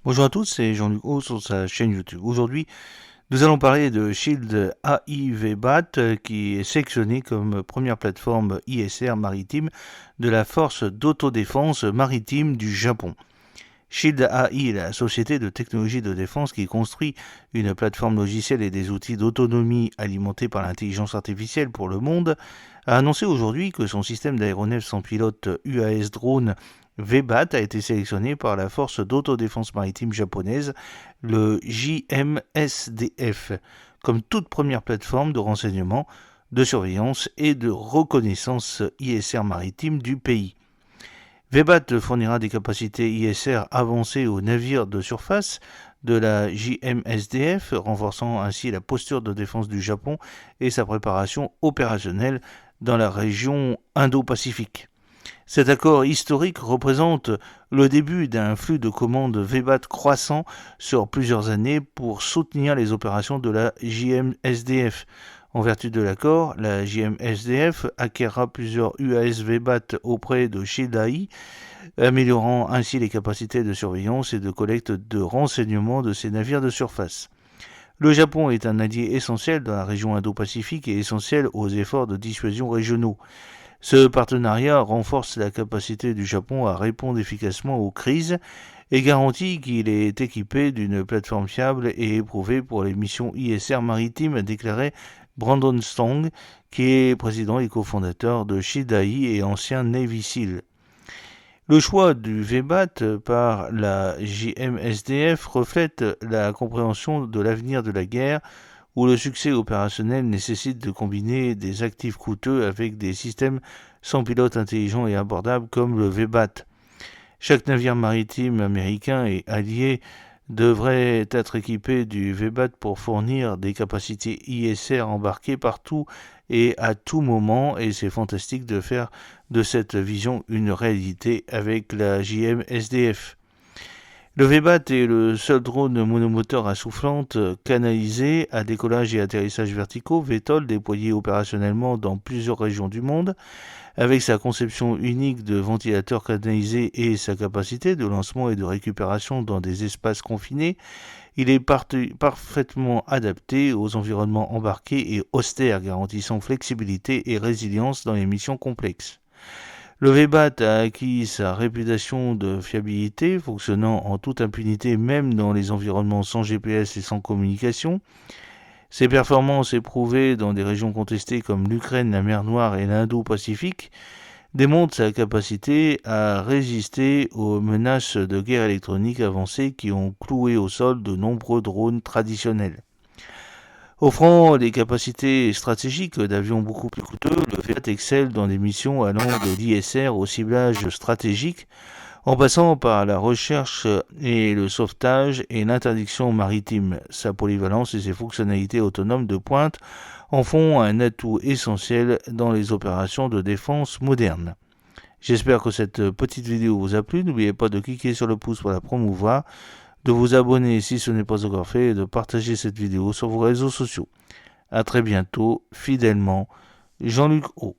Bonjour à tous, c'est Jean-Luc Haut sur sa chaîne YouTube. Aujourd'hui, nous allons parler de Shield AI VBAT qui est sélectionné comme première plateforme ISR maritime de la force d'autodéfense maritime du Japon. Shield AI est la société de technologie de défense qui construit une plateforme logicielle et des outils d'autonomie alimentés par l'intelligence artificielle pour le monde, a annoncé aujourd'hui que son système d'aéronefs sans pilote UAS drone VBAT a été sélectionné par la force d'autodéfense maritime japonaise, le JMSDF, comme toute première plateforme de renseignement, de surveillance et de reconnaissance ISR maritime du pays. VBAT fournira des capacités ISR avancées aux navires de surface de la JMSDF, renforçant ainsi la posture de défense du Japon et sa préparation opérationnelle dans la région Indo-Pacifique. Cet accord historique représente le début d'un flux de commandes VBAT croissant sur plusieurs années pour soutenir les opérations de la JMSDF. En vertu de l'accord, la JMSDF acquérera plusieurs UAS VBAT auprès de Shield AI, améliorant ainsi les capacités de surveillance et de collecte de renseignements de ces navires de surface. Le Japon est un allié essentiel dans la région Indo-Pacifique et essentiel aux efforts de dissuasion régionaux. Ce partenariat renforce la capacité du Japon à répondre efficacement aux crises et garantit qu'il est équipé d'une plateforme fiable et éprouvée pour les missions ISR maritimes, a déclaré Brandon Strong, qui est président et cofondateur de Shield AI et ancien Navy SEAL. Le choix du VBAT par la JMSDF reflète la compréhension de l'avenir de la guerre, où le succès opérationnel nécessite de combiner des actifs coûteux avec des systèmes sans pilote intelligents et abordables comme le VBAT. Chaque navire maritime américain et allié devrait être équipé du VBAT pour fournir des capacités ISR embarquées partout et à tout moment, et c'est fantastique de faire de cette vision une réalité avec la JMSDF. Le VBAT est le seul drone monomoteur à soufflante canalisé à décollage et atterrissage verticaux VTOL déployé opérationnellement dans plusieurs régions du monde. Avec sa conception unique de ventilateur canalisé et sa capacité de lancement et de récupération dans des espaces confinés, il est parfaitement adapté aux environnements embarqués et austères, garantissant flexibilité et résilience dans les missions complexes. Le VBAT a acquis sa réputation de fiabilité, fonctionnant en toute impunité même dans les environnements sans GPS et sans communication. Ses performances éprouvées dans des régions contestées comme l'Ukraine, la mer Noire et l'Indo-Pacifique démontrent sa capacité à résister aux menaces de guerre électronique avancées qui ont cloué au sol de nombreux drones traditionnels. Offrant des capacités stratégiques d'avions beaucoup plus coûteux, le VBAT excelle dans des missions allant de l'ISR au ciblage stratégique, en passant par la recherche et le sauvetage et l'interdiction maritime. Sa polyvalence et ses fonctionnalités autonomes de pointe en font un atout essentiel dans les opérations de défense modernes. J'espère que cette petite vidéo vous a plu. N'oubliez pas de cliquer sur le pouce pour la promouvoir, de vous abonner si ce n'est pas encore fait et de partager cette vidéo sur vos réseaux sociaux. A très bientôt, fidèlement, Jean-Luc Haut.